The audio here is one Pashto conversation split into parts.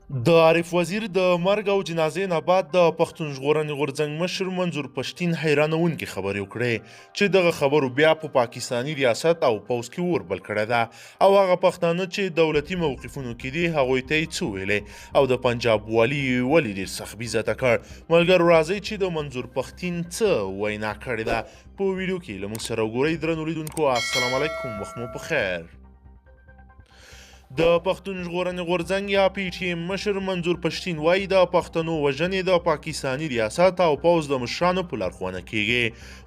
د عارف وزیر د مرګ او جنازې نه بعد د پښتون ژغورنې غورځنګ مشر منظور پښتین حیرانونکې خبرې وکړې چې دغه خبرو بیا په پاکستاني ریاست او پوځ کې اور بل کړی ده او هغه پښتانه چې دولتي موقفونو کې دي هغوی ته یې څه ویلې او د پنجاب والي یې ولې ډېر سخت بیزته کړ. ملګرو راځئ چې د منظور پښتین څه وینا کړې ده په ویډیو کې له موږ سره وګورئ. درنو لیدونکو السلام علیکم، وخت مو په خیر. د پښتون ژغورنې غورځنګ یا پی ټي ایم مشر منظور پښتین وایي د پښتنو وژنې د پاکستاني ریاست او پوځ د مشرانو په لارښوونه کیږي.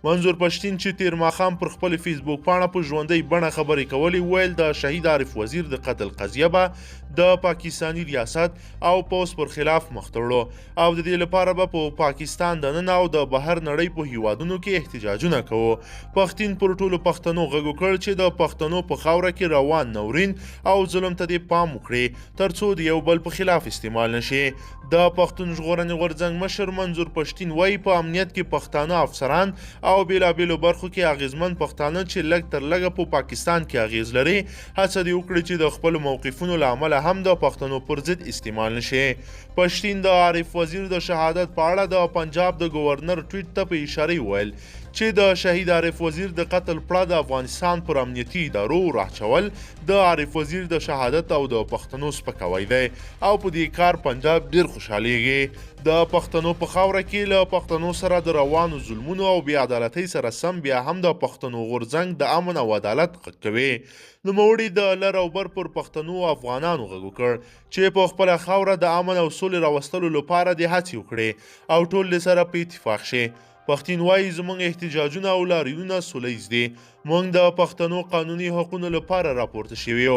منظور پښتین چې تیر ماښام پر خپل فیسبوک پاڼه په ژوندۍ بڼه خبرې کولې ویل د شهید عارف وزیر د قتل قضیه به د پاکستاني ریاست او پوځ پر خلاف مخ تړو او د دې لپاره به په پاکستان دننه او د بهر نړۍ په هیوادونو کې احتجاجونه کوو. پښتین پر ټولو پښتنو غږ وکړ چې د پښتنو په خاوره کې روان ناورین او ظلم ته دې پام وکړي ترڅو د یو بل په خلاف استعمال نشي. د پښتون ژغورنې غورځنګ مشر منظور پښتین وایي په امنیت کې پښتانه افسران او بیلابیلو برخو کې اغیزمن پښتانه چې لږ تر لږه په پاکستان کې اغیز لري هڅه دې وکړي چې د خپلو موقفونو له امله هم د پښتنو پر ضد استعمال نشي. پښتین د عارف وزیر د شهادت په اړه د پنجاب د گورنر ټویټ ته په اشاره ویل چې د شهید عارف وزیر د قتل پړه د افغانستان پر امنیتي ادارو راچول د عارف وزیر د شهادت او د پښتنو سپکاوی دی او په دې کار پنجاب ډیر خوشحالیږي. د پښتنو په خاوره کې له پښتنو سره د روانو ظلمونو او بې عدالتۍ سره سم بیا هم د پښتنو غورځنګ د امن او عدالت غږ کوي. نوموړي د لر او بر پر پښتنو او افغانانو غږ وکړ چې په خپله خاوره د امن او سولې راوستلو لپاره دې هڅې وکړي او ټول دې سره په اتفاق شي. پښتین وایي زموږ احتجاجونه او لاریونونه سوله ییز دي. موږ د پښتنو قانوني حقونو لپاره راپورته شوي یو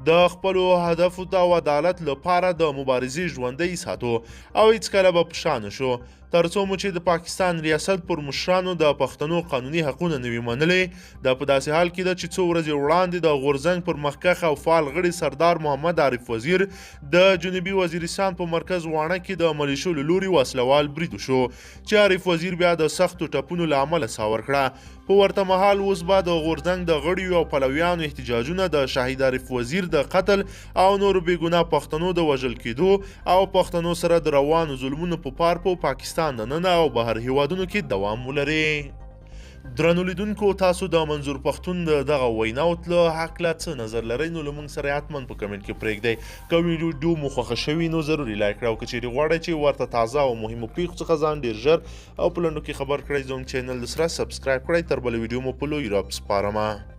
د خپلو هدفو ته او عدالت لپاره د مبارزې ژوندۍ ساتو او هیڅکله به په شا نشو ترڅو مو چې د پاکستان ریاست پر مشرانو د پښتنو قانوني حقونه نه وي منلي. دا په داسې حال کې ده چې څو ورځې وړاندې د غورځنګ پر مخکښ او فعال غړي سردار محمد عارف وزیر د جنوبي وزیرستان په مرکز واڼه کې د ملیشو له لوري وسلوال برید وشو چې عارف وزیر بیا د سختو ټپونو له امله ساور کړه. په ورته مهال اوس به د غورځنګ د غړیو او پلویانو احتجاجونه د شهید عارف وزیر د قتل او نورو بېګناه پښتنو د وژل کېدو او پښتنو سره د روانو ظلمونو په پار په پاکستان دننه او بهر هیوادونو کې دوام ولري. درنو لیدونکو تاسو د منظور پښتون د دغه ویناو له هکله څه نظر لرئ نو له موږ سره حتما په کمنټ کې پرېږدئ. که ویډیو مو خوښه شوي نو ضروري لایک کړئ او که چیرې غواړئ چې ورته تازه او مهمو پیښو څخه ځان ډېر ژر او په لنډو کې خبر کړئ زموږ چینل سره سبسکرایب کړئ. تر بله ویډیو مو په لوی رب سپارمه.